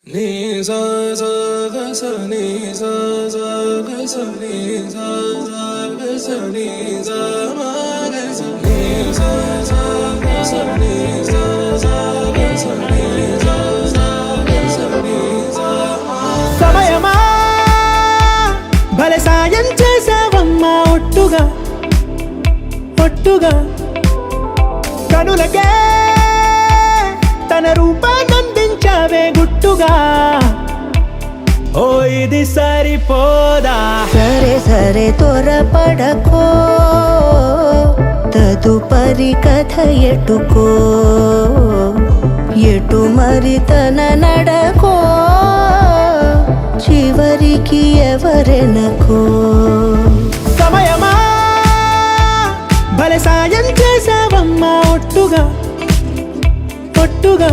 నీ సా సా గ స నీ సా సా గ స నీ సా సా గ స నీ సా మా గ స నీ సా సా గ స నీ సా సా గ స నీ సా సా గ స నీ సా మా సమయమా భలే సాయం చేసావమ్మా ఒట్టుగా ఒట్టుగా కనులకే తన రూపాన్నందించావే గుట్టుగా ఓ ఇది సరిపోదా సరే సరే త్వరపడకో తదుపరి కథ ఎటుకో ఎటు మరి తన నడకో చివరికి ఎవరెనకో సమయమా భలే సాయం చేసావమ్మా ఒట్టుగా ఒట్టుగా